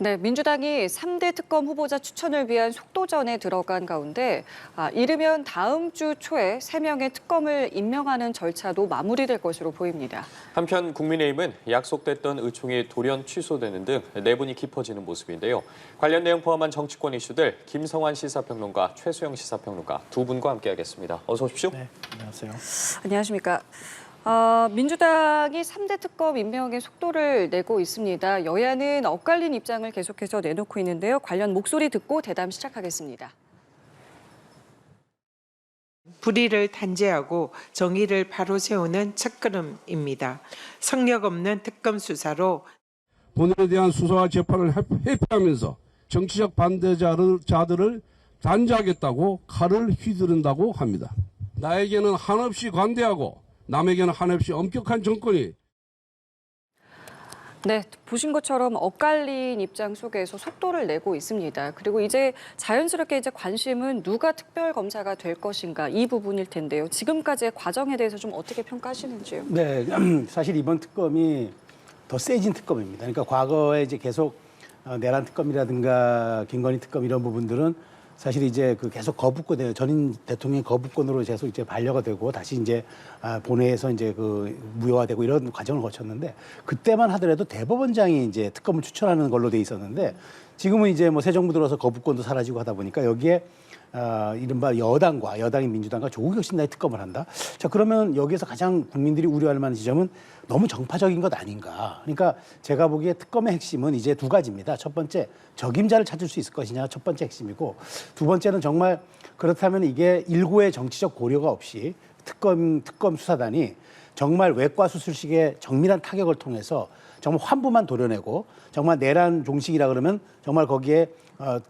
네, 민주당이 3대 특검 후보자 추천을 위한 속도전에 들어간 가운데 이르면 다음 주 초에 3명의 특검을 임명하는 절차도 마무리될 것으로 보입니다. 한편 국민의힘은 약속됐던 의총이 돌연 취소되는 등 내분이 깊어지는 모습인데요. 관련 내용 포함한 정치권 이슈들 김성환 시사평론가, 최수영 시사평론가 두 분과 함께하겠습니다. 어서 오십시오. 네, 안녕하세요. 안녕하십니까. 민주당이 3대 특검 임명에 속도를 내고 있습니다. 여야는 엇갈린 입장을 계속해서 내놓고 있는데요. 관련 목소리 듣고 대담 시작하겠습니다. 불의를 단죄하고 정의를 바로 세우는 첫걸음입니다. 성역 없는 특검 수사로 본인에 대한 수사와 재판을 회피하면서 정치적 반대자들을 단죄하겠다고 칼을 휘두른다고 합니다. 나에게는 한없이 관대하고 남에게는 한없이 엄격한 정권이. 네, 보신 것처럼 엇갈린 입장 속에서 속도를 내고 있습니다. 그리고 이제 자연스럽게 관심은 누가 특별검사가 될 것인가 이 부분일 텐데요. 지금까지의 과정에 대해서 좀 어떻게 평가하시는지요? 네, 사실 이번 특검이 더 세진 특검입니다. 그러니까 과거에 이제 계속 내란 특검이라든가 김건희 특검 이런 부분들은 사실 이제 그 계속 거부권, 전임 대통령의 거부권으로 계속 이제 반려가 되고 다시 이제 본회에서 이제 그 무효화되고 이런 과정을 거쳤는데 그때만 하더라도 대법원장이 이제 특검을 추천하는 걸로 돼 있었는데 지금은 이제 뭐 새 정부 들어서 거부권도 사라지고 하다 보니까 여기에 이른바 여당이 민주당과 조국 혁신당이 특검을 한다. 자, 그러면 여기에서 가장 국민들이 우려할 만한 지점은 너무 정파적인 것 아닌가. 그러니까 제가 보기에 특검의 핵심은 이제 두 가지입니다. 첫 번째, 적임자를 찾을 수 있을 것이냐 첫 번째 핵심이고 두 번째는 정말 그렇다면 이게 일고의 정치적 고려가 없이 특검 수사단이 정말 외과 수술식의 정밀한 타격을 통해서 정말 환부만 도려내고 정말 내란 종식이라 그러면 정말 거기에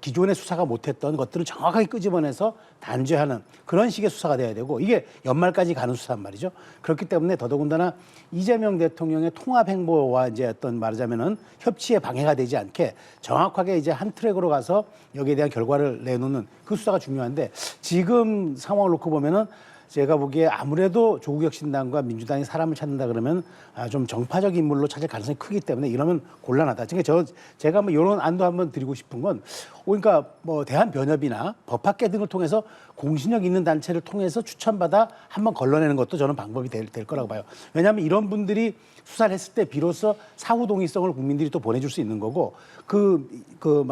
기존의 수사가 못했던 것들을 정확하게 끄집어내서 단죄하는 그런 식의 수사가 돼야 되고 이게 연말까지 가는 수사란 말이죠. 그렇기 때문에 더더군다나 이재명 대통령의 통합 행보와 이제 어떤 말하자면은 협치에 방해가 되지 않게 정확하게 이제 한 트랙으로 가서 여기에 대한 결과를 내놓는 그 수사가 중요한데 지금 상황을 놓고 보면은 제가 보기에 아무래도 조국 혁신당과 민주당이 사람을 찾는다 그러면 좀 정파적 인물로 찾을 가능성이 크기 때문에 이러면 곤란하다. 그러니까 제가 뭐 이런 안도 한번 드리고 싶은 건 그러니까 뭐 대한변협이나 법학계 등을 통해서 공신력 있는 단체를 통해서 추천받아 한번 걸러내는 것도 저는 방법이 될 거라고 봐요. 왜냐하면 이런 분들이 수사를 했을 때 비로소 사후 동의성을 국민들이 또 보내줄 수 있는 거고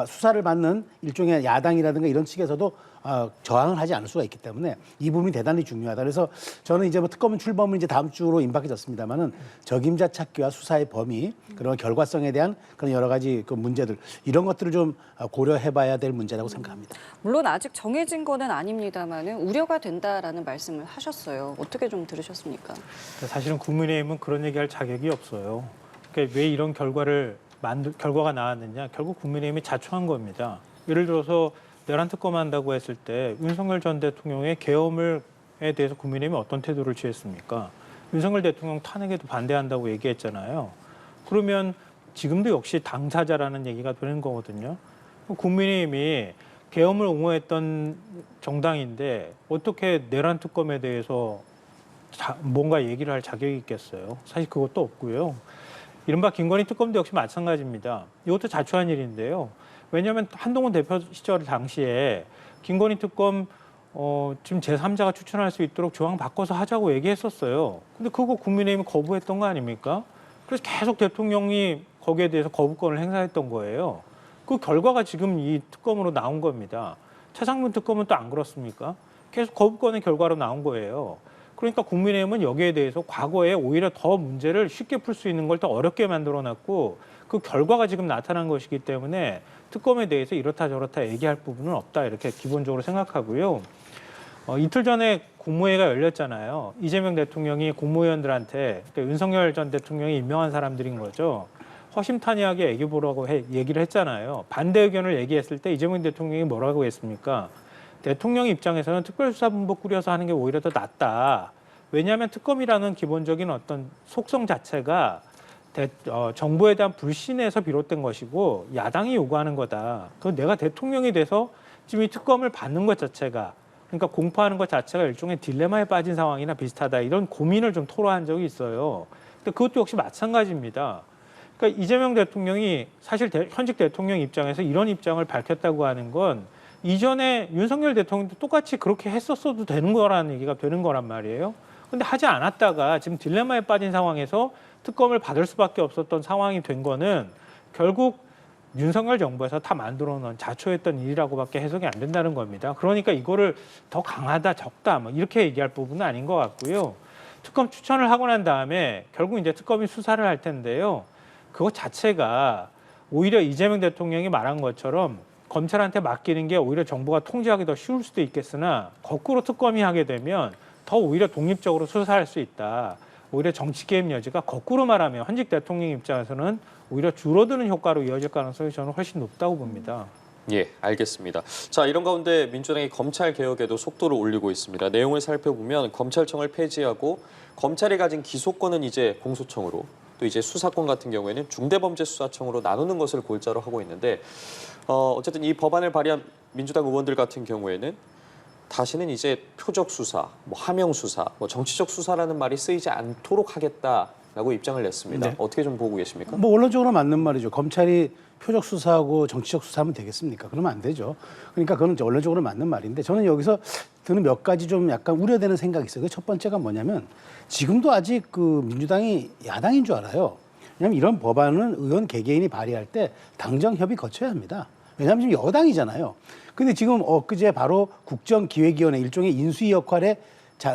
수사를 받는 일종의 야당이라든가 이런 측에서도 저항을 하지 않을 수가 있기 때문에 이 부분이 대단히 중요하다. 그래서 저는 이제 뭐 특검은 출범은 이제 다음 주로 임박해졌습니다만은 적임자 찾기와 수사의 범위 그런 결과성에 대한 그런 여러 가지 그 문제들 이런 것들을 좀 고려해봐야 될 문제라고 생각합니다. 물론 아직 정해진 거는 아닙니다만은 우려가 된다라는 말씀을 하셨어요. 어떻게 좀 들으셨습니까? 사실은 국민의힘은 그런 얘기할 자격이 없어요. 그러니까 왜 이런 결과가 나왔느냐? 결국 국민의힘이 자초한 겁니다. 예를 들어서 내란 특검한다고 했을 때 윤석열 전 대통령의 계엄에 대해서 국민의힘이 어떤 태도를 취했습니까? 윤석열 대통령 탄핵에도 반대한다고 얘기했잖아요. 그러면 지금도 역시 당사자라는 얘기가 되는 거거든요. 국민의힘이 계엄을 옹호했던 정당인데 어떻게 내란 특검에 대해서 뭔가 얘기를 할 자격이 있겠어요? 사실 그것도 없고요. 이른바 김건희 특검도 역시 마찬가지입니다. 이것도 자초한 일인데요. 왜냐하면 한동훈 대표 시절 당시에 김건희 특검 지금 제3자가 추천할 수 있도록 조항 바꿔서 하자고 얘기했었어요. 근데 그거 국민의힘이 거부했던 거 아닙니까? 그래서 계속 대통령이 거기에 대해서 거부권을 행사했던 거예요. 그 결과가 지금 이 특검으로 나온 겁니다. 최상문 특검은 또 안 그렇습니까? 계속 거부권의 결과로 나온 거예요. 그러니까 국민의힘은 여기에 대해서 과거에 오히려 더 문제를 쉽게 풀 수 있는 걸 더 어렵게 만들어놨고 그 결과가 지금 나타난 것이기 때문에 특검에 대해서 이렇다 저렇다 얘기할 부분은 없다 이렇게 기본적으로 생각하고요. 이틀 전에 국무회의가 열렸잖아요. 이재명 대통령이 국무위원들한테 윤석열 전 대통령이 임명한 사람들인 거죠. 허심탄회하게 애기 보라고 얘기를 했잖아요. 반대 의견을 얘기했을 때 이재명 대통령이 뭐라고 했습니까? 대통령 입장에서는 특별수사본부 꾸려서 하는 게 오히려 더 낫다. 왜냐하면 특검이라는 기본적인 어떤 속성 자체가 정부에 대한 불신에서 비롯된 것이고 야당이 요구하는 거다. 그 내가 대통령이 돼서 지금 이 특검을 받는 것 자체가 그러니까 공포하는 것 자체가 일종의 딜레마에 빠진 상황이나 비슷하다. 이런 고민을 좀 토로한 적이 있어요. 근데 그것도 역시 마찬가지입니다. 그러니까 이재명 대통령이 사실 현직 대통령 입장에서 이런 입장을 밝혔다고 하는 건 이전에 윤석열 대통령도 똑같이 그렇게 했었어도 되는 거라는 얘기가 되는 거란 말이에요. 근데 하지 않았다가 지금 딜레마에 빠진 상황에서 특검을 받을 수밖에 없었던 상황이 된 거는 결국 윤석열 정부에서 다 만들어 놓은 자초했던 일이라고밖에 해석이 안 된다는 겁니다. 그러니까 이거를 더 강하다, 적다 뭐 이렇게 얘기할 부분은 아닌 것 같고요. 특검 추천을 하고 난 다음에 결국 이제 특검이 수사를 할 텐데요. 그것 자체가 오히려 이재명 대통령이 말한 것처럼 검찰한테 맡기는 게 오히려 정부가 통제하기 더 쉬울 수도 있겠으나 거꾸로 특검이 하게 되면 더 오히려 독립적으로 수사할 수 있다. 오히려 정치 개입 여지가 거꾸로 말하면 현직 대통령 입장에서는 오히려 줄어드는 효과로 이어질 가능성이 저는 훨씬 높다고 봅니다. 예, 알겠습니다. 자, 이런 가운데 민주당이 검찰 개혁에도 속도를 올리고 있습니다. 내용을 살펴보면 검찰청을 폐지하고 검찰이 가진 기소권은 이제 공소청으로 또 이제 수사권 같은 경우에는 중대범죄수사청으로 나누는 것을 골자로 하고 있는데 어쨌든 이 법안을 발의한 민주당 의원들 같은 경우에는 다시는 이제 표적 수사, 뭐 하명 수사, 뭐 정치적 수사라는 말이 쓰이지 않도록 하겠다라고 입장을 냈습니다. 네. 어떻게 좀 보고 계십니까? 뭐 원론적으로 맞는 말이죠. 검찰이 표적 수사하고 정치적 수사하면 되겠습니까? 그러면 안 되죠. 그러니까 그건 이제 원론적으로 맞는 말인데 저는 여기서 드는 몇 가지 좀 약간 우려되는 생각이 있어요. 그 첫 번째가 뭐냐면 지금도 아직 그 민주당이 야당인 줄 알아요. 왜냐하면 이런 법안은 의원 개개인이 발의할 때 당정 협의 거쳐야 합니다. 왜냐하면 지금 여당이잖아요. 근데 지금 엊그제 바로 국정기획위원회 일종의 인수위 역할에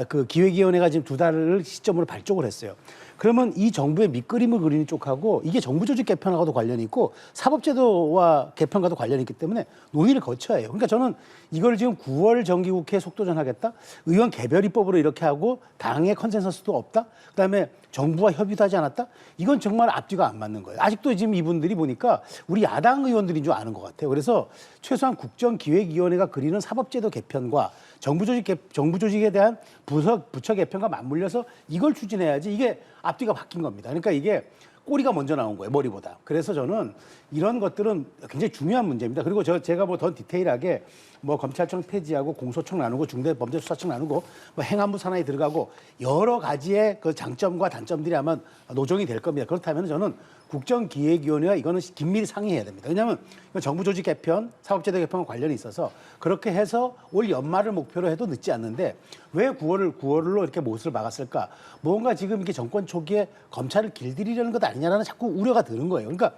그 기획위원회가 지금 2달을 시점으로 발족을 했어요. 그러면 이 정부의 밑그림을 그리는 쪽하고 이게 정부 조직 개편하고도 관련이 있고 사법제도와 개편과도 관련이 있기 때문에 논의를 거쳐야 해요. 그러니까 저는 이걸 지금 9월 정기국회 속도전하겠다. 의원 개별 입법으로 이렇게 하고 당의 컨센서스도 없다. 그다음에 정부와 협의도 하지 않았다. 이건 정말 앞뒤가 안 맞는 거예요. 아직도 지금 이분들이 보니까 우리 야당 의원들인 줄 아는 것 같아요. 그래서 최소한 국정기획위원회가 그리는 사법제도 개편과 정부 조직에 대한 부처 개편과 맞물려서 이걸 추진해야지 이게 앞뒤가 바뀐 겁니다. 그러니까 이게 꼬리가 먼저 나온 거예요, 머리보다. 그래서 저는 이런 것들은 굉장히 중요한 문제입니다. 그리고 제가 뭐 더 디테일하게 뭐 검찰청 폐지하고 공소청 나누고 중대범죄수사청 나누고 뭐 행안부 산하에 들어가고 여러 가지의 그 장점과 단점들이 아마 노정이 될 겁니다. 그렇다면 저는 국정기획위원회와 이거는 긴밀히 상의해야 됩니다. 왜냐하면 정부 조직 개편, 사법제도 개편과 관련이 있어서 그렇게 해서 올 연말을 목표로 해도 늦지 않는데 왜 9월로 이렇게 못을 막았을까? 뭔가 지금 이게 정권 초기에 검찰을 길들이려는 것 아니냐라는 자꾸 우려가 드는 거예요. 그러니까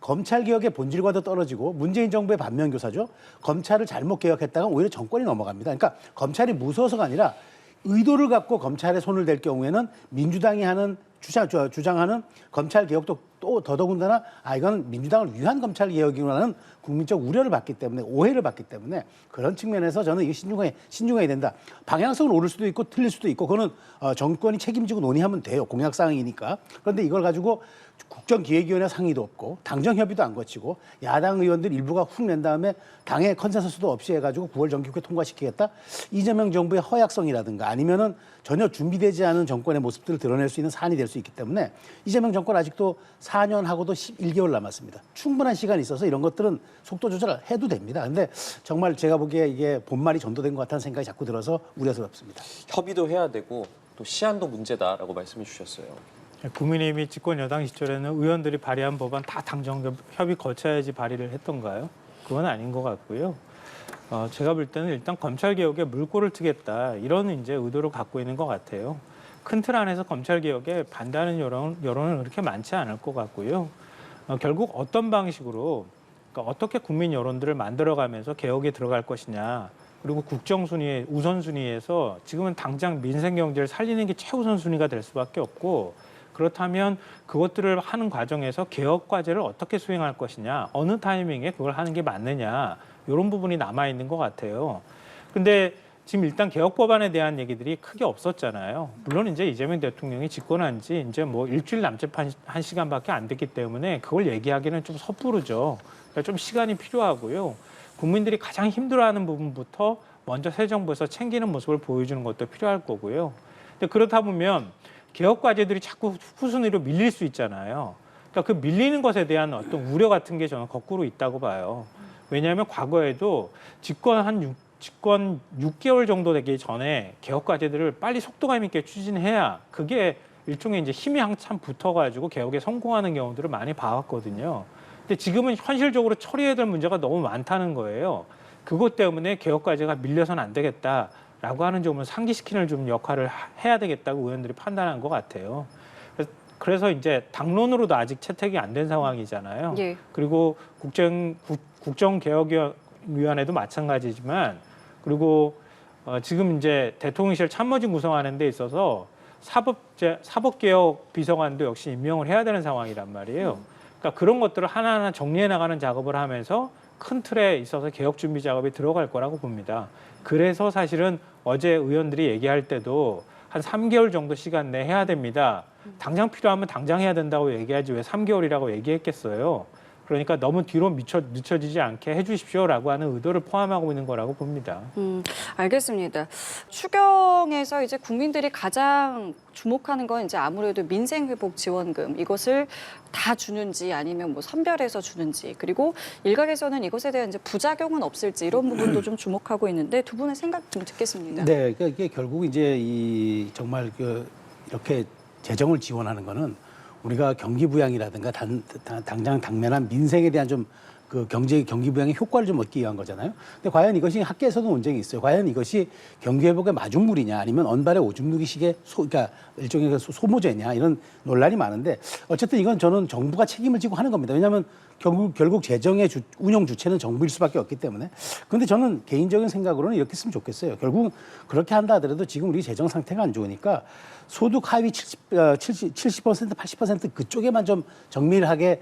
검찰 개혁의 본질과도 떨어지고 문재인 정부의 반면교사죠. 검찰을 잘못 개혁했다가 오히려 정권이 넘어갑니다. 그러니까 검찰이 무서워서가 아니라 의도를 갖고 검찰에 손을 댈 경우에는 민주당이 하는 주장하는 검찰 개혁도 또 더더군다나 이건 민주당을 위한 검찰 개혁이라는 국민적 우려를 받기 때문에 오해를 받기 때문에 그런 측면에서 저는 이게 신중해야 된다. 방향성은 오를 수도 있고 틀릴 수도 있고 그거는 정권이 책임지고 논의하면 돼요. 공약사항이니까. 그런데 이걸 가지고 국정기획위원회 상의도 없고 당정협의도 안 거치고 야당 의원들 일부가 훅 낸 다음에 당의 컨센서스도 없이 해가지고 9월 정기국회 통과시키겠다. 이재명 정부의 허약성이라든가 아니면은 전혀 준비되지 않은 정권의 모습들을 드러낼 수 있는 사안이 될 수 있기 때문에 이재명 정권 아직도 4년하고도 11개월 남았습니다. 충분한 시간이 있어서 이런 것들은 속도 조절을 해도 됩니다. 근데 정말 제가 보기에 이게 본말이 전도된 것 같다는 생각이 자꾸 들어서 우려스럽습니다. 협의도 해야 되고 또 시한도 문제다라고 말씀해 주셨어요. 국민의힘이 집권 여당 시절에는 의원들이 발의한 법안 다 당정 협의 거쳐야지 발의를 했던가요? 그건 아닌 것 같고요. 제가 볼 때는 일단 검찰 개혁에 물꼬를 트겠다 이런 이제 의도를 갖고 있는 것 같아요. 큰 틀 안에서 검찰 개혁에 반대하는 여론은 그렇게 많지 않을 것 같고요. 결국 어떤 방식으로 그러니까 어떻게 국민 여론들을 만들어가면서 개혁에 들어갈 것이냐. 그리고 국정순위의 우선순위에서 지금은 당장 민생 경제를 살리는 게 최우선 순위가 될 수밖에 없고 그렇다면 그것들을 하는 과정에서 개혁 과제를 어떻게 수행할 것이냐, 어느 타이밍에 그걸 하는 게 맞느냐 이런 부분이 남아 있는 것 같아요. 근데 지금 일단 개혁 법안에 대한 얘기들이 크게 없었잖아요. 물론 이제 이재명 대통령이 집권한 지 이제 뭐 일주일 남짓 한 시간밖에 안 됐기 때문에 그걸 얘기하기는 좀 섣부르죠. 그러니까 좀 시간이 필요하고요. 국민들이 가장 힘들어하는 부분부터 먼저 새 정부에서 챙기는 모습을 보여주는 것도 필요할 거고요. 근데 그렇다 보면 개혁 과제들이 자꾸 후순위로 밀릴 수 있잖아요. 그러니까 그 밀리는 것에 대한 어떤 우려 같은 게 저는 거꾸로 있다고 봐요. 왜냐하면 과거에도 집권 6개월 정도 되기 전에 개혁 과제들을 빨리 속도감 있게 추진해야 그게 일종의 이제 힘이 한참 붙어가지고 개혁에 성공하는 경우들을 많이 봐왔거든요. 근데 지금은 현실적으로 처리해야 될 문제가 너무 많다는 거예요. 그것 때문에 개혁 과제가 밀려서는 안 되겠다라고 하는 점을 상기시키는 좀 역할을 해야 되겠다고 의원들이 판단한 것 같아요. 그래서 이제 당론으로도 아직 채택이 안 된 상황이잖아요. 예. 그리고 국정개혁위원회도 마찬가지지만 그리고 지금 이제 대통령실 참모진 구성하는 데 있어서 사법개혁 비서관도 역시 임명을 해야 되는 상황이란 말이에요. 그러니까 그런 것들을 하나하나 정리해 나가는 작업을 하면서 큰 틀에 있어서 개혁 준비 작업이 들어갈 거라고 봅니다. 그래서 사실은 어제 의원들이 얘기할 때도 한 3개월 정도 시간 내에 해야 됩니다. 당장 필요하면 당장 해야 된다고 얘기하지 왜 3개월이라고 얘기했겠어요. 그러니까 너무 뒤로 늦춰지지 않게 해주십시오라고 하는 의도를 포함하고 있는 거라고 봅니다. 알겠습니다. 추경에서 이제 국민들이 가장 주목하는 건 이제 아무래도 민생회복지원금 이것을 다 주는지 아니면 뭐 선별해서 주는지 그리고 일각에서는 이것에 대한 이제 부작용은 없을지 이런 부분도 좀 주목하고 있는데 두 분의 생각 좀 듣겠습니다. 네, 그러니까 이게 결국 이제 이 정말 이렇게 재정을 지원하는 거는 우리가 경기 부양이라든가 당장 당면한 민생에 대한 좀 그 경기 부양의 효과를 좀 얻기 위한 거잖아요. 근데 과연 이것이 학계에서도 논쟁이 있어요. 과연 이것이 경기 회복의 마중물이냐 아니면 언발의 오줌 누기식의 그러니까 일종의 소모제냐 이런 논란이 많은데 어쨌든 이건 저는 정부가 책임을 지고 하는 겁니다. 왜냐하면 결국 재정의 운영 주체는 정부일 수밖에 없기 때문에. 그런데 저는 개인적인 생각으로는 이렇게 했으면 좋겠어요. 결국 그렇게 한다 하더라도 지금 우리 재정 상태가 안 좋으니까 소득 하위 70%, 80% 그쪽에만 좀 정밀하게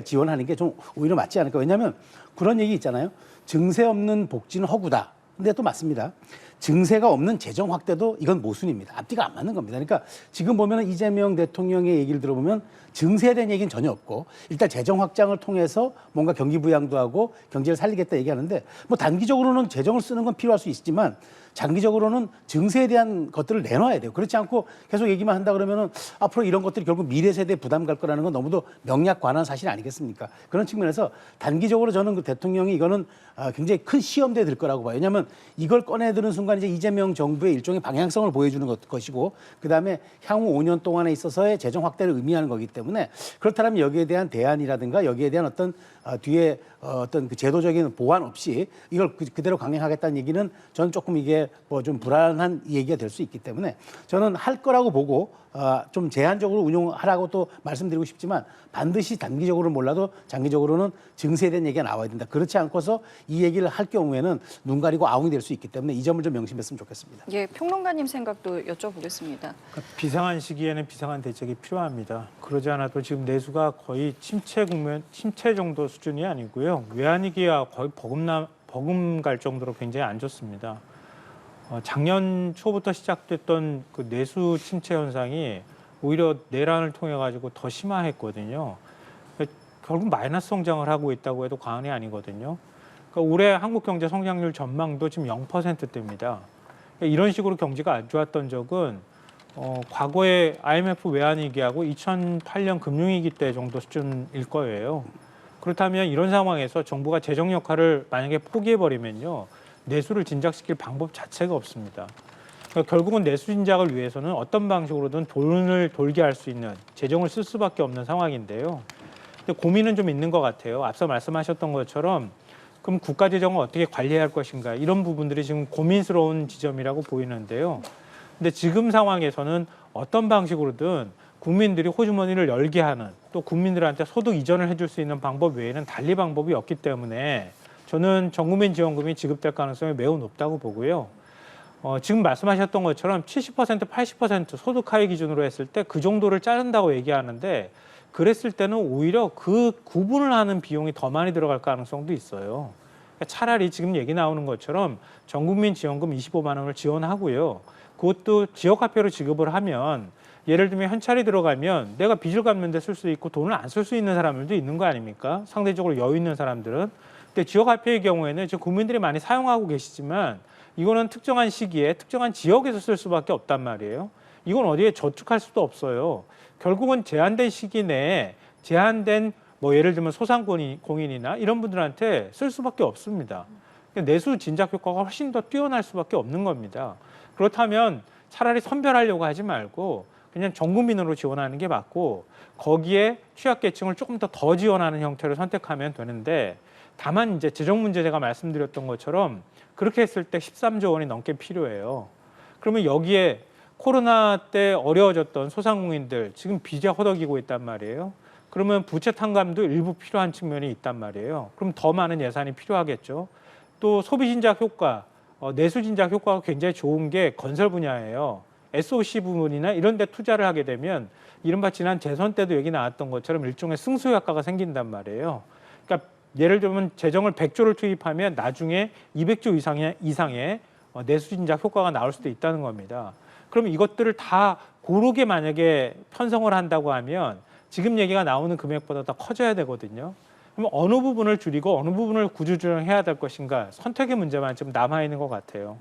지원하는 게 좀 오히려 맞지 않을까. 왜냐하면 그런 얘기 있잖아요. 증세 없는 복지는 허구다. 근데 또 맞습니다. 증세가 없는 재정 확대도 이건 모순입니다. 앞뒤가 안 맞는 겁니다. 그러니까 지금 보면 이재명 대통령의 얘기를 들어보면 증세에 대한 얘기는 전혀 없고 일단 재정 확장을 통해서 뭔가 경기 부양도 하고 경제를 살리겠다 얘기하는데 뭐 단기적으로는 재정을 쓰는 건 필요할 수 있지만 장기적으로는 증세에 대한 것들을 내놔야 돼요. 그렇지 않고 계속 얘기만 한다 그러면은 앞으로 이런 것들이 결국 미래 세대에 부담 갈 거라는 건 너무도 명약관한 사실 아니겠습니까? 그런 측면에서 단기적으로 저는 그 대통령이 이거는 굉장히 큰 시험대에 들 거라고 봐요. 왜냐하면 이걸 꺼내드는 순간 이제 이재명 정부의 일종의 방향성을 보여주는 것이고 그다음에 향후 5년 동안에 있어서의 재정 확대를 의미하는 거기 때문에 그렇다면 여기에 대한 대안이라든가 여기에 대한 어떤 뒤에 어떤 그 제도적인 보완 없이 이걸 그대로 강행하겠다는 얘기는 저는 조금 이게 뭐 좀 불안한 얘기가 될 수 있기 때문에 저는 할 거라고 보고 좀 제한적으로 운용하라고 또 말씀드리고 싶지만 반드시 단기적으로는 몰라도 장기적으로는 증세에 대한 얘기가 나와야 된다. 그렇지 않고서 이 얘기를 할 경우에는 눈 가리고 아웅이 될 수 있기 때문에 이 점을 좀 명심했으면 좋겠습니다. 예, 평론가님 생각도 여쭤보겠습니다. 그러니까 비상한 시기에는 비상한 대책이 필요합니다. 그러지 않아도 지금 내수가 거의 침체 정도 수준이 아니고요. 외환위기와 거의 버금갈 정도로 굉장히 안 좋습니다. 작년 초부터 시작됐던 그 내수 침체 현상이 오히려 내란을 통해 가지고 더 심화했거든요. 결국 마이너스 성장을 하고 있다고 해도 과언이 아니거든요. 그러니까 올해 한국 경제 성장률 전망도 지금 0%대입니다. 그러니까 이런 식으로 경제가 안 좋았던 적은 과거에 IMF 외환위기하고 2008년 금융위기 때 정도 수준일 거예요. 그렇다면 이런 상황에서 정부가 재정 역할을 만약에 포기해버리면요. 내수를 진작시킬 방법 자체가 없습니다. 그러니까 결국은 내수 진작을 위해서는 어떤 방식으로든 돈을 돌게 할 수 있는 재정을 쓸 수밖에 없는 상황인데요. 근데 고민은 좀 있는 것 같아요. 앞서 말씀하셨던 것처럼 그럼 국가 재정을 어떻게 관리해야 할 것인가 이런 부분들이 지금 고민스러운 지점이라고 보이는데요. 근데 지금 상황에서는 어떤 방식으로든 국민들이 호주머니를 열게 하는 또 국민들한테 소득 이전을 해줄 수 있는 방법 외에는 달리 방법이 없기 때문에 저는 전국민 지원금이 지급될 가능성이 매우 높다고 보고요. 지금 말씀하셨던 것처럼 70%, 80% 소득 하위 기준으로 했을 때 그 정도를 자른다고 얘기하는데 그랬을 때는 오히려 그 구분을 하는 비용이 더 많이 들어갈 가능성도 있어요. 그러니까 차라리 지금 얘기 나오는 것처럼 전국민 지원금 25만 원을 지원하고요. 그것도 지역화폐로 지급을 하면 예를 들면 현찰이 들어가면 내가 빚을 갚는 데 쓸 수 있고 돈을 안 쓸 수 있는 사람들도 있는 거 아닙니까? 상대적으로 여유 있는 사람들은. 근데 지역화폐의 경우에는 지금 국민들이 많이 사용하고 계시지만 이거는 특정한 시기에 특정한 지역에서 쓸 수밖에 없단 말이에요. 이건 어디에 저축할 수도 없어요. 결국은 제한된 시기 내에 제한된 뭐 예를 들면 소상공인이나 이런 분들한테 쓸 수밖에 없습니다. 내수 진작 효과가 훨씬 더 뛰어날 수밖에 없는 겁니다. 그렇다면 차라리 선별하려고 하지 말고 그냥 전 국민으로 지원하는 게 맞고 거기에 취약계층을 조금 더 지원하는 형태를 선택하면 되는데 다만 이제 재정 문제 제가 말씀드렸던 것처럼 그렇게 했을 때 13조 원이 넘게 필요해요. 그러면 여기에 코로나 때 어려워졌던 소상공인들 지금 빚에 허덕이고 있단 말이에요. 그러면 부채 탕감도 일부 필요한 측면이 있단 말이에요. 그럼 더 많은 예산이 필요하겠죠. 또 소비 진작 효과, 내수 진작 효과가 굉장히 좋은 게 건설 분야예요. SOC 부분이나 이런 데 투자를 하게 되면 이른바 지난 재선 때도 얘기 나왔던 것처럼 일종의 승수 효과가 생긴단 말이에요. 그러니까 예를 들면 재정을 100조를 투입하면 나중에 200조 이상의 내수 진작 효과가 나올 수도 있다는 겁니다. 그럼 이것들을 다 고르게 만약에 편성을 한다고 하면 지금 얘기가 나오는 금액보다 더 커져야 되거든요. 그럼 어느 부분을 줄이고 어느 부분을 구조조정해야 될 것인가 선택의 문제만 좀 남아 있는 것 같아요.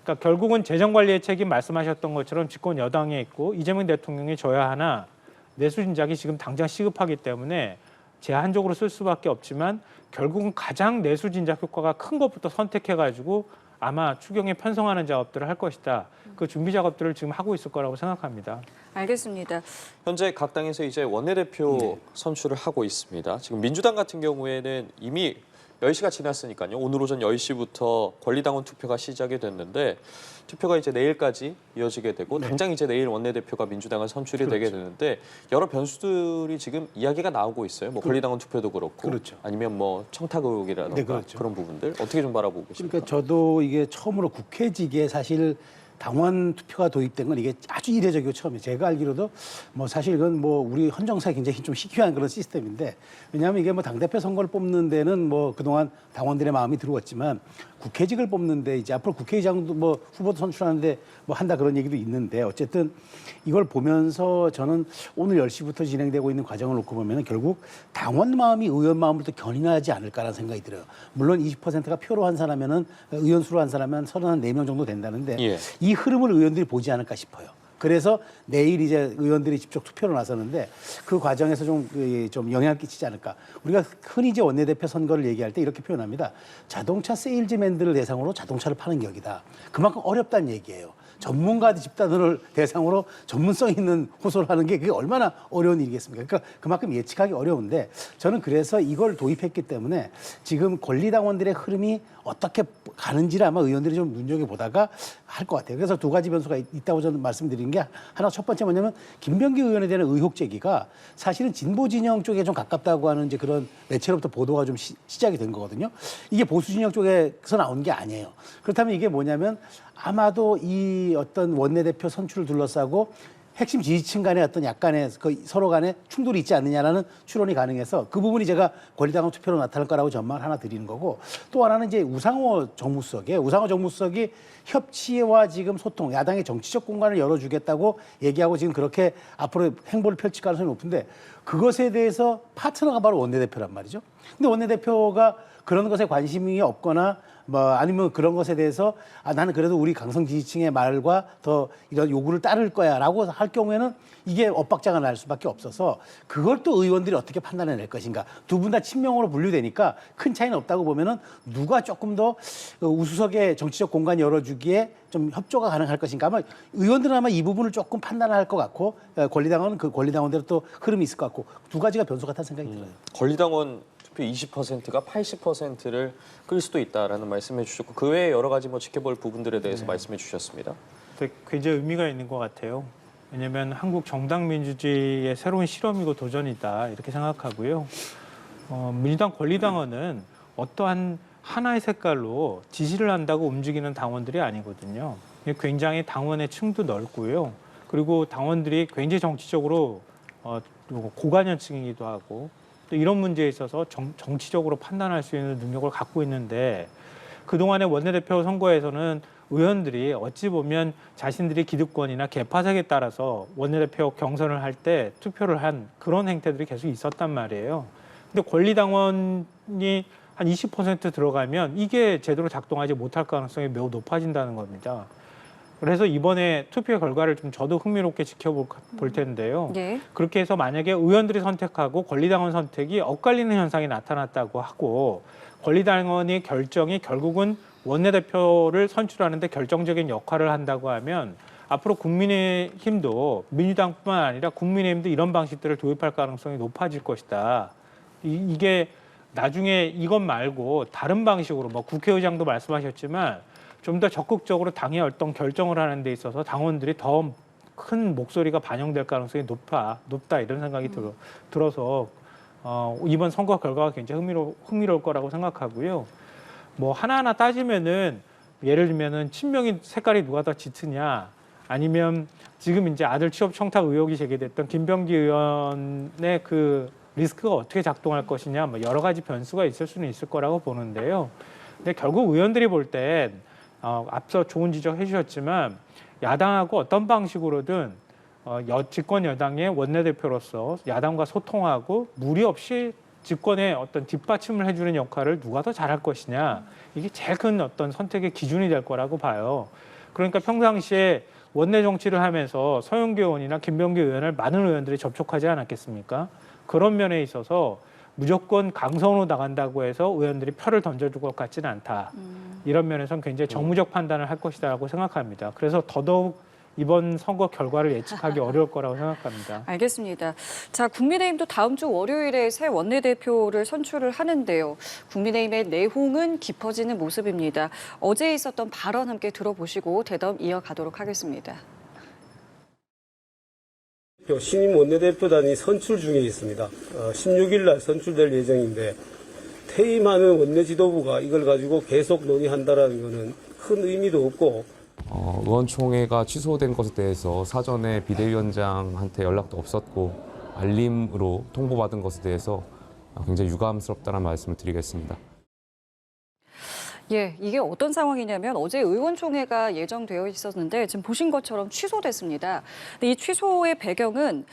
그러니까 결국은 재정관리의 책임 말씀하셨던 것처럼 집권 여당에 있고 이재명 대통령이 져야 하나 내수 진작이 지금 당장 시급하기 때문에 제한적으로 쓸 수밖에 없지만 결국은 가장 내수 진작 효과가 큰 것부터 선택해가지고 아마 추경에 편성하는 작업들을 할 것이다. 그 준비 작업들을 지금 하고 있을 거라고 생각합니다. 알겠습니다. 현재 각 당에서 이제 원내대표 선출을 하고 있습니다. 지금 민주당 같은 경우에는 이미 10시가 지났으니까요. 오늘 오전 10시부터 권리당원 투표가 시작이 됐는데 투표가 이제 내일까지 이어지게 되고 당장 이제 내일 원내대표가 민주당은 선출이 되게 되는데 여러 변수들이 지금 이야기가 나오고 있어요. 뭐 권리당원 투표도 그렇고 아니면 뭐 청탁 의혹이라든가 그런 부분들 어떻게 좀 바라보고 계십니까? 그러니까 저도 이게 처음으로 국회직에 사실 당원 투표가 도입된 건 이게 아주 이례적이고 처음이에요. 제가 알기로도 뭐 사실 이건 뭐 우리 헌정사에 굉장히 좀 희귀한 그런 시스템인데 왜냐하면 이게 뭐 당대표 선거를 뽑는 데는 뭐 그동안 당원들의 마음이 들어왔지만 국회직을 뽑는데 이제 앞으로 국회의장도 뭐 후보도 선출하는데 뭐 한다 그런 얘기도 있는데 어쨌든 이걸 보면서 저는 오늘 10시부터 진행되고 있는 과정을 놓고 보면은 결국 당원 마음이 의원 마음부터 견인하지 않을까라는 생각이 들어요. 물론 20%가 표로 한 사람이면은 의원 수로 한 사람은 34명 정도 된다는데 이 흐름을 의원들이 보지 않을까 싶어요. 그래서 내일 이제 의원들이 직접 투표로 나서는데 그 과정에서 좀 영향을 끼치지 않을까. 우리가 흔히 이제 원내대표 선거를 얘기할 때 이렇게 표현합니다. 자동차 세일즈맨들을 대상으로 자동차를 파는 격이다. 그만큼 어렵다는 얘기예요. 전문가들 집단을 대상으로 전문성 있는 호소를 하는 게 그게 얼마나 어려운 일이겠습니까? 그러니까 그만큼 예측하기 어려운데 저는 그래서 이걸 도입했기 때문에 지금 권리당원들의 흐름이 어떻게 가는지를 아마 의원들이 좀 눈여겨보다가 할 것 같아요. 그래서 두 가지 변수가 있다고 저는 말씀드린 게 하나 첫 번째 뭐냐면 김병기 의원에 대한 의혹 제기가 사실은 진보 진영 쪽에 좀 가깝다고 하는 이제 그런 매체로부터 보도가 좀 시작이 된 거거든요. 이게 보수 진영 쪽에서 나온 게 아니에요. 그렇다면 이게 뭐냐면 아마도 이 어떤 원내대표 선출을 둘러싸고 핵심 지지층 간의 어떤 약간의 서로 간의 충돌이 있지 않느냐라는 추론이 가능해서 그 부분이 제가 권리당원 투표로 나타날 거라고 전망을 하나 드리는 거고 또 하나는 이제 우상호 정무수석이 협치와 지금 소통, 야당의 정치적 공간을 열어주겠다고 얘기하고 지금 그렇게 앞으로 행보를 펼칠 가능성이 높은데 그것에 대해서 파트너가 바로 원내대표란 말이죠. 근데 원내대표가 그런 것에 관심이 없거나 뭐 아니면 그런 것에 대해서 나는 그래도 우리 강성 지지층의 말과 더 이런 요구를 따를 거야라고 할 경우에는 이게 엇박자가 날 수밖에 없어서 그걸 또 의원들이 어떻게 판단해낼 것인가. 두 분 다 친명으로 분류되니까 큰 차이는 없다고 보면은 누가 조금 더 우수석의 정치적 공간 열어주기에 좀 협조가 가능할 것인가. 아마 의원들은 아마 이 부분을 조금 판단할 것 같고 권리당원은 그 권리당원대로 또 흐름이 있을 것 같고 두 가지가 변수 같다는 생각이 들어요. 권리당원 투표 20%가 80%를 끌 수도 있다라는 말씀해 주셨고 그 외에 여러 가지 뭐 지켜볼 부분들에 대해서 말씀해 주셨습니다. 굉장히 의미가 있는 것 같아요. 왜냐하면 한국 정당 민주주의의 새로운 실험이고 도전이다 이렇게 생각하고요. 민주당 권리당원은 어떠한 하나의 색깔로 지시를 한다고 움직이는 당원들이 아니거든요. 굉장히 당원의 층도 넓고요. 그리고 당원들이 굉장히 정치적으로 고관여층이기도 하고 또 이런 문제에 있어서 정치적으로 판단할 수 있는 능력을 갖고 있는데 그동안의 원내대표 선거에서는 의원들이 어찌 보면 자신들이 기득권이나 계파색에 따라서 원내대표 경선을 할 때 투표를 한 그런 행태들이 계속 있었단 말이에요. 근데 권리당원이 한 20% 들어가면 이게 제대로 작동하지 못할 가능성이 매우 높아진다는 겁니다. 그래서 이번에 투표 결과를 좀 저도 흥미롭게 지켜볼 텐데요. 네. 그렇게 해서 만약에 의원들이 선택하고 권리당원 선택이 엇갈리는 현상이 나타났다고 하고 권리당원의 결정이 결국은 원내대표를 선출하는 데 결정적인 역할을 한다고 하면 앞으로 국민의힘도 민주당뿐만 아니라 국민의힘도 이런 방식들을 도입할 가능성이 높아질 것이다. 이게 나중에 이것 말고 다른 방식으로 뭐 국회의장도 말씀하셨지만 좀 더 적극적으로 당의 어떤 결정을 하는 데 있어서 당원들이 더 큰 목소리가 반영될 가능성이 높다 이런 생각이 들어서 이번 선거 결과가 굉장히 흥미로울 거라고 생각하고요. 뭐 하나하나 따지면은 예를 들면은 친명인 색깔이 누가 더 짙으냐 아니면 지금 이제 아들 취업 청탁 의혹이 제기됐던 김병기 의원의 그 리스크가 어떻게 작동할 것이냐 뭐 여러 가지 변수가 있을 수는 있을 거라고 보는데요. 근데 결국 의원들이 볼 땐 앞서 좋은 지적해 주셨지만 야당하고 어떤 방식으로든 집권 여당의 원내대표로서 야당과 소통하고 무리 없이 집권의 어떤 뒷받침을 해주는 역할을 누가 더 잘할 것이냐 이게 제일 큰 어떤 선택의 기준이 될 거라고 봐요. 그러니까 평상시에 원내 정치를 하면서 서영교 의원이나 김병기 의원을 많은 의원들이 접촉하지 않았겠습니까? 그런 면에 있어서 무조건 강성으로 나간다고 해서 의원들이 표를 던져줄 것 같지는 않다. 이런 면에서는 굉장히 정무적 판단을 할 것이라고 생각합니다. 그래서 더더욱 이번 선거 결과를 예측하기 어려울 거라고 생각합니다. 알겠습니다. 자, 국민의힘도 다음 주 월요일에 새 원내대표를 선출을 하는데요. 국민의힘의 내홍은 깊어지는 모습입니다. 어제 있었던 발언 함께 들어보시고 대담 이어가도록 하겠습니다. 신임 원내대표단이 선출 중에 있습니다. 16일 날 선출될 예정인데 퇴임하는 원내 지도부가 이걸 가지고 계속 논의한다라는 것은 큰 의미도 없고 의원총회가 취소된 것에 대해서 사전에 비대위원장한테 연락도 없었고 알림으로 통보받은 것에 대해서 굉장히 유감스럽다는 말씀을 드리겠습니다. 예, 이게 어떤 상황이냐면 어제 의원총회가 예정되어 있었는데 지금 보신 것처럼 취소됐습니다. 근데 이 취소의 배경은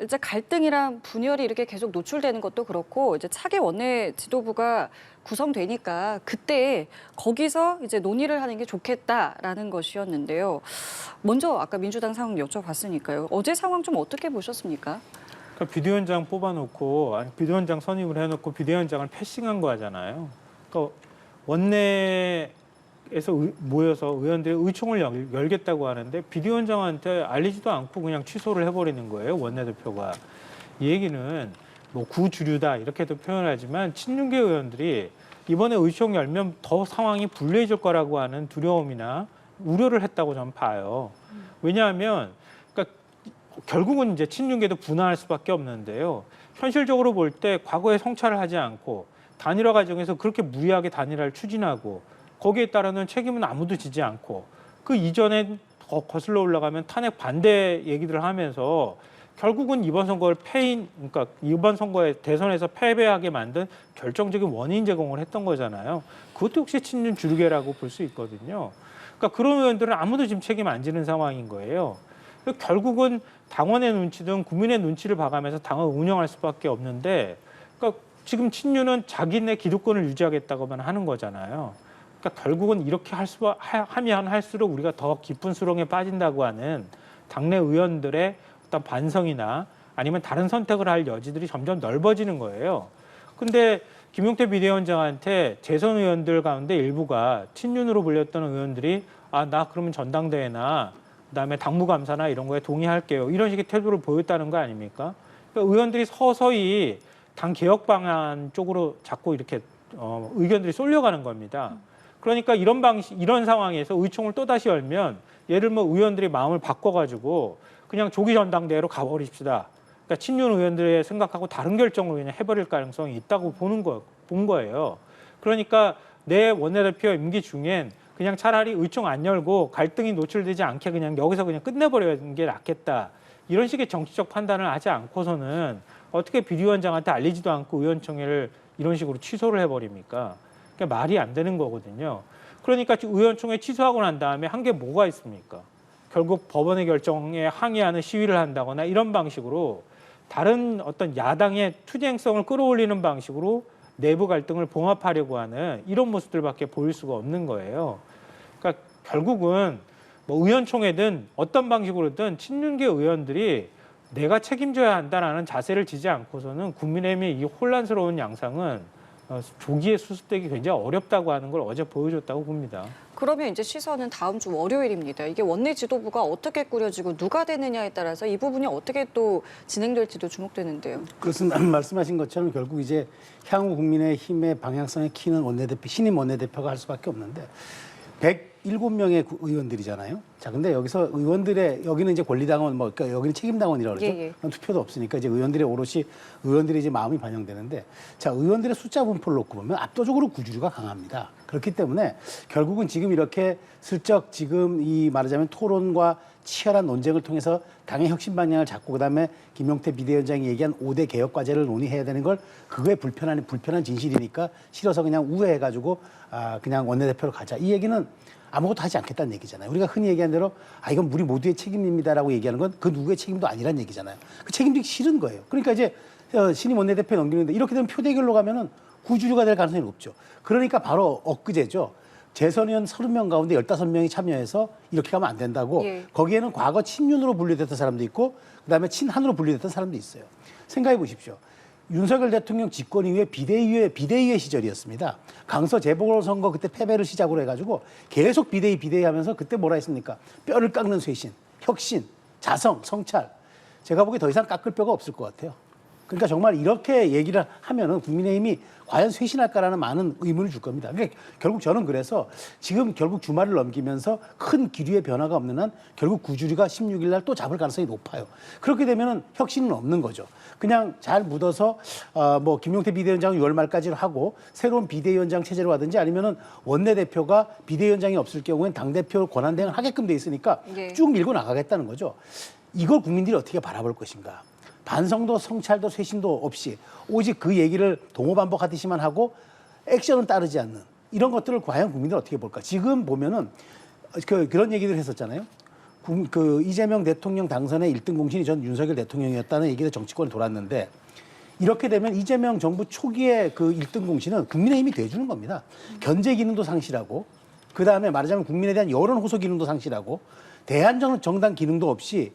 이제 갈등이랑 분열이 이렇게 계속 노출되는 것도 그렇고 이제 차기 원내 지도부가 구성되니까 그때 거기서 이제 논의를 하는 게 좋겠다라는 것이었는데요. 먼저 아까 민주당 상황 여쭤봤으니까요. 어제 상황 좀 어떻게 보셨습니까? 그러니까 비대위원장 뽑아놓고 비대위원장 선임을 해놓고 비대위원장을 패싱한 거잖아요. 그러니까 원내에서 모여서 의원들이 의총을 열겠다고 하는데 비대위원장한테 알리지도 않고 그냥 취소를 해버리는 거예요. 원내대표가. 이 얘기는 뭐 구주류다 이렇게도 표현하지만 친윤계 의원들이 이번에 의총 열면 더 상황이 불리해질 거라고 하는 두려움이나 우려를 했다고 저는 봐요. 왜냐하면 그러니까 결국은 이제 친윤계도 분화할 수밖에 없는데요. 현실적으로 볼 때 과거에 성찰을 하지 않고 단일화 과정에서 그렇게 무리하게 단일화를 추진하고 거기에 따르는 책임은 아무도 지지 않고 그 이전에 거슬러 올라가면 탄핵 반대 얘기들을 하면서 결국은 이번 선거를 그러니까 이번 선거에 대선에서 패배하게 만든 결정적인 원인 제공을 했던 거잖아요. 그것도 역시 친윤 주류계라고 볼 수 있거든요. 그러니까 그런 의원들은 아무도 지금 책임 안 지는 상황인 거예요. 결국은 당원의 눈치든 국민의 눈치를 봐가면서 당을 운영할 수밖에 없는데 그러니까 지금 친윤은 자기네 기득권을 유지하겠다고만 하는 거잖아요. 그러니까 결국은 이렇게 하면 할수록 우리가 더 깊은 수렁에 빠진다고 하는 당내 의원들의 어떤 반성이나 아니면 다른 선택을 할 여지들이 점점 넓어지는 거예요. 근데 김용태 비대위원장한테 재선 의원들 가운데 일부가 친윤으로 불렸던 의원들이 나 그러면 전당대회나 그다음에 당무감사나 이런 거에 동의할게요. 이런 식의 태도를 보였다는 거 아닙니까? 그러니까 의원들이 서서히 당 개혁 방안 쪽으로 자꾸 이렇게 의견들이 쏠려가는 겁니다. 그러니까 이런 상황에서 의총을 또 다시 열면 예를 들면 의원들이 마음을 바꿔가지고 그냥 조기 전당대회로 가버립시다. 그러니까 친윤 의원들의 생각하고 다른 결정을 그냥 해버릴 가능성이 있다고 본 거예요. 그러니까 내 원내대표 임기 중엔 그냥 차라리 의총 안 열고 갈등이 노출되지 않게 그냥 여기서 그냥 끝내버리는 게 낫겠다. 이런 식의 정치적 판단을 하지 않고서는 어떻게 비대위원장한테 알리지도 않고 의원총회를 이런 식으로 취소를 해버립니까? 그러니까 말이 안 되는 거거든요. 그러니까 의원총회 취소하고 난 다음에 한 게 뭐가 있습니까? 결국 법원의 결정에 항의하는 시위를 한다거나 이런 방식으로 다른 어떤 야당의 투쟁성을 끌어올리는 방식으로 내부 갈등을 봉합하려고 하는 이런 모습들밖에 보일 수가 없는 거예요. 그러니까 결국은 뭐 의원총회든 어떤 방식으로든 친윤계 의원들이 내가 책임져야 한다라는 자세를 지지 않고서는 국민의힘의 이 혼란스러운 양상은 조기에 수습되기 굉장히 어렵다고 하는 걸 어제 보여줬다고 봅니다. 그러면 이제 시선은 다음 주 월요일입니다. 이게 원내 지도부가 어떻게 꾸려지고 누가 되느냐에 따라서 이 부분이 어떻게 또 진행될지도 주목되는데요. 그렇습니다. 말씀하신 것처럼 결국 이제 향후 국민의힘의 방향성의 키는 원내대표, 신임 원내대표가 할 수밖에 없는데 107명의 의원들이잖아요. 자, 근데 여기서 의원들의 여기는 이제 권리당원 그러니까 여기는 책임당원이라고 그러죠. 예. 투표도 없으니까 이제 의원들의 오롯이 의원들의 이제 마음이 반영되는데 자, 의원들의 숫자 분포를 놓고 보면 압도적으로 구주류가 강합니다. 그렇기 때문에 결국은 지금 이렇게 슬쩍 지금 이 말하자면 토론과 치열한 논쟁을 통해서 당의 혁신 방향을 잡고 그다음에 김용태 비대위원장이 얘기한 5대 개혁 과제를 논의해야 되는 걸 그거에 불편한 진실이니까 싫어서 그냥 우회해가지고 그냥 원내대표로 가자. 이 얘기는 아무것도 하지 않겠다는 얘기잖아요. 우리가 흔히 얘기하는 대로 이건 우리 모두의 책임입니다라고 얘기하는 건 그 누구의 책임도 아니란 얘기잖아요. 그 책임지기 싫은 거예요. 그러니까 이제 신임 원내대표에 넘기는데 이렇게 되면 표대결로 가면은 구주류가 될 가능성이 높죠. 그러니까 바로 엊그제죠. 재선의원 30명 가운데 15명이 참여해서 이렇게 가면 안 된다고 예. 거기에는 과거 친윤으로 분류됐던 사람도 있고 그다음에 친한으로 분류됐던 사람도 있어요. 생각해 보십시오. 윤석열 대통령 집권 이후에 비대위의 시절이었습니다. 강서 재보궐선거 그때 패배를 시작으로 해가지고 계속 비대위 하면서 그때 뭐라 했습니까? 뼈를 깎는 쇄신, 혁신, 자성, 성찰. 제가 보기에 더 이상 깎을 뼈가 없을 것 같아요. 그러니까 정말 이렇게 얘기를 하면은 국민의힘이 과연 쇄신할까라는 많은 의문을 줄 겁니다. 그러니까 결국 저는 그래서 지금 결국 주말을 넘기면서 큰 기류의 변화가 없는 한 결국 구주류가 16일 날 또 잡을 가능성이 높아요. 그렇게 되면은 혁신은 없는 거죠. 그냥 잘 묻어서 김용태 비대위원장은 6월 말까지 하고 새로운 비대위원장 체제로 하든지 아니면은 원내대표가 비대위원장이 없을 경우엔 당대표 권한대행을 하게끔 돼 있으니까 예. 쭉 밀고 나가겠다는 거죠. 이걸 국민들이 어떻게 바라볼 것인가. 반성도 성찰도 쇄신도 없이 오직 그 얘기를 동호반복하듯이만 하고 액션은 따르지 않는 이런 것들을 과연 국민들은 어떻게 볼까. 지금 보면은 그런 얘기를 했었잖아요. 이재명 대통령 당선의 1등 공신이 전 윤석열 대통령이었다는 얘기가 정치권에 돌았는데 이렇게 되면 이재명 정부 초기에 그 1등 공신은 국민의힘이 돼주는 겁니다. 견제 기능도 상실하고 그다음에 말하자면 국민에 대한 여론 호소 기능도 상실하고 대한정당 기능도 없이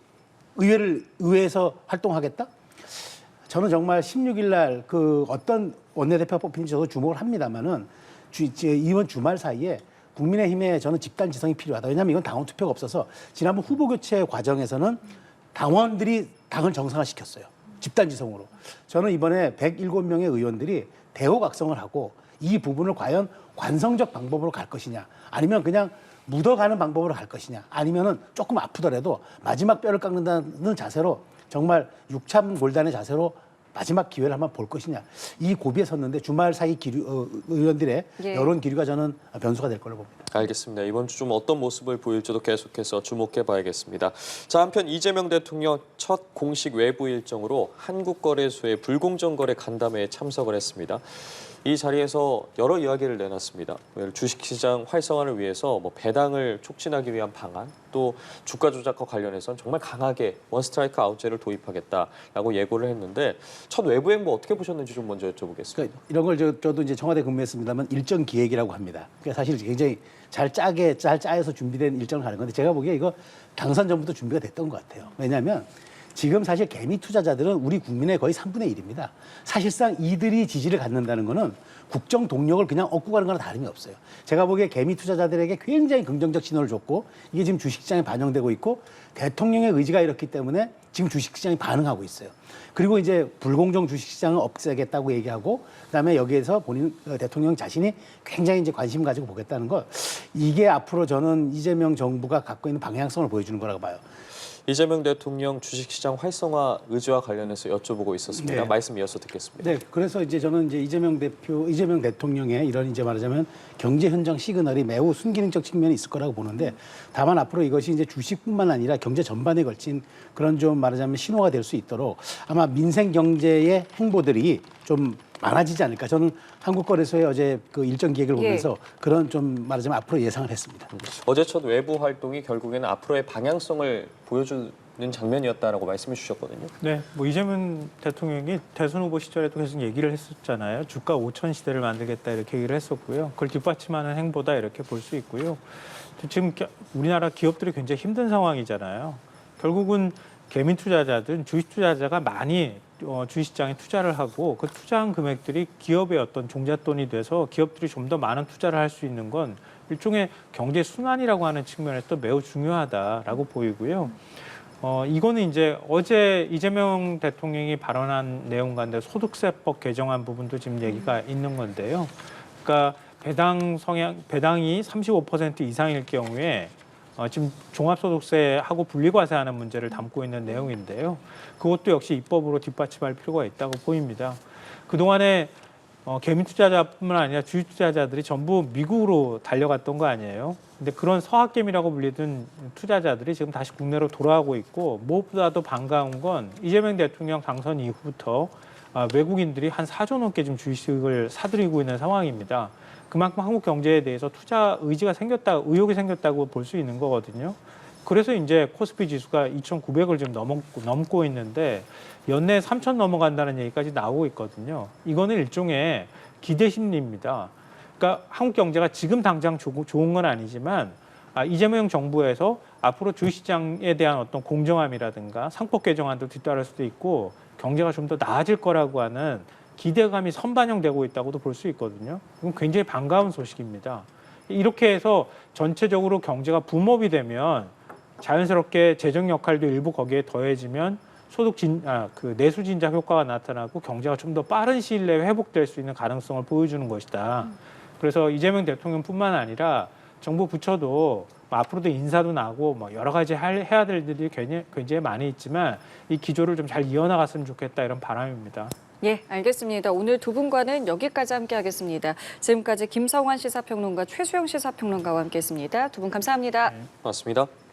의회에서 활동하겠다? 저는 정말 16일 날 어떤 원내대표가 뽑힌지 저도 주목을 합니다만은 이번 주말 사이에 국민의힘에 저는 집단 지성이 필요하다. 왜냐하면 이건 당원 투표가 없어서 지난번 후보 교체 과정에서는 당원들이 당을 정상화시켰어요. 집단 지성으로. 저는 이번에 107명의 의원들이 대호각성을 하고 이 부분을 과연 관성적 방법으로 갈 것이냐 아니면 그냥 묻어가는 방법으로 갈 것이냐 아니면은 조금 아프더라도 마지막 뼈를 깎는다는 자세로 정말 육참 골단의 자세로 마지막 기회를 한번 볼 것이냐 이 고비에 섰는데 주말 사이 의원들의 예. 여론 기류가 저는 변수가 될 걸로 봅니다. 알겠습니다. 이번 주 좀 어떤 모습을 보일지도 계속해서 주목해 봐야겠습니다. 자, 한편 이재명 대통령 첫 공식 외부 일정으로 한국거래소의 불공정 거래 간담회에 참석을 했습니다. 이 자리에서 여러 이야기를 내놨습니다. 주식시장 활성화를 위해서 배당을 촉진하기 위한 방안, 또 주가 조작과 관련해서는 정말 강하게 원스트라이크 아웃제를 도입하겠다라고 예고를 했는데 첫 외부 행보 어떻게 보셨는지 좀 먼저 여쭤보겠습니다. 그러니까 이런 걸 저도 이제 청와대 근무했습니다만 일정 기획이라고 합니다. 그러니까 사실 굉장히 잘 짜여서 준비된 일정을 하는 건데 제가 보기에 이거 당선 전부터 준비가 됐던 것 같아요. 왜냐하면 지금 사실 개미 투자자들은 우리 국민의 거의 3분의 1입니다. 사실상 이들이 지지를 갖는다는 거는 국정 동력을 그냥 얻고 가는 거나 다름이 없어요. 제가 보기에 개미 투자자들에게 굉장히 긍정적 신호를 줬고 이게 지금 주식시장에 반영되고 있고 대통령의 의지가 이렇기 때문에 지금 주식시장이 반응하고 있어요. 그리고 이제 불공정 주식시장을 없애겠다고 얘기하고 그다음에 여기에서 본인 대통령 자신이 굉장히 이제 관심 가지고 보겠다는 거 이게 앞으로 저는 이재명 정부가 갖고 있는 방향성을 보여주는 거라고 봐요. 이재명 대통령 주식시장 활성화 의지와 관련해서 여쭤보고 있었습니다. 네. 말씀 이어서 듣겠습니다. 네, 그래서 이제 저는 이제 이재명 대통령의 이런 이제 말하자면 경제 현장 시그널이 매우 순기능적 측면이 있을 거라고 보는데 다만 앞으로 이것이 이제 주식뿐만 아니라 경제 전반에 걸친 그런 좀 말하자면 신호가 될 수 있도록 아마 민생 경제의 행보들이 좀 많아지지 않을까. 저는 한국거래소의 어제 그 일정 기획을 보면서 그런 좀 말하자면 앞으로 예상을 했습니다. 어제 첫 외부 활동이 결국에는 앞으로의 방향성을 보여주는 장면이었다라고 말씀해 주셨거든요. 네, 이재명 대통령이 대선 후보 시절에도 계속 얘기를 했었잖아요. 주가 5천 시대를 만들겠다 이렇게 얘기를 했었고요. 그걸 뒷받침하는 행보다 이렇게 볼 수 있고요. 지금 우리나라 기업들이 굉장히 힘든 상황이잖아요. 결국은 개민 투자자든 주식 투자자가 많이 주식시장에 투자를 하고 그 투자한 금액들이 기업의 어떤 종잣돈이 돼서 기업들이 좀 더 많은 투자를 할 수 있는 건 일종의 경제 순환이라고 하는 측면에서 매우 중요하다라고 보이고요. 이거는 이제 어제 이재명 대통령이 발언한 내용과 소득세법 개정안 부분도 지금 얘기가 있는 건데요. 그러니까 배당이 35% 이상일 경우에 지금 종합소득세하고 분리과세하는 문제를 담고 있는 내용인데요. 그것도 역시 입법으로 뒷받침할 필요가 있다고 보입니다. 그동안에 개미 투자자뿐만 아니라 주식 투자자들이 전부 미국으로 달려갔던 거 아니에요. 근데 그런 서학개미라고 불리던 투자자들이 지금 다시 국내로 돌아오고 있고 무엇보다도 반가운 건 이재명 대통령 당선 이후부터 외국인들이 한 4조 넘게 지금 주식을 사들이고 있는 상황입니다. 그만큼 한국 경제에 대해서 투자 의지가 의욕이 생겼다고 볼 수 있는 거거든요. 그래서 이제 코스피 지수가 2,900을 지금 넘고 있는데 연내 3,000 넘어간다는 얘기까지 나오고 있거든요. 이거는 일종의 기대 심리입니다. 그러니까 한국 경제가 지금 당장 좋은 건 아니지만 이재명 정부에서 앞으로 주식시장에 대한 어떤 공정함이라든가 상법 개정안도 뒤따를 수도 있고 경제가 좀 더 나아질 거라고 하는 기대감이 선반영되고 있다고도 볼 수 있거든요. 이건 굉장히 반가운 소식입니다. 이렇게 해서 전체적으로 경제가 붐업이 되면 자연스럽게 재정 역할도 일부 거기에 더해지면 내수 진작 효과가 나타나고 경제가 좀 더 빠른 시일 내에 회복될 수 있는 가능성을 보여주는 것이다. 그래서 이재명 대통령뿐만 아니라 정부 부처도 앞으로도 인사도 나고 여러 가지 해야 될 일들이 굉장히 많이 있지만 이 기조를 좀 잘 이어나갔으면 좋겠다 이런 바람입니다. 예, 알겠습니다. 오늘 두 분과는 여기까지 함께하겠습니다. 지금까지 김성환 시사평론가, 최수영 시사평론가와 함께했습니다. 두 분 감사합니다. 고맙습니다.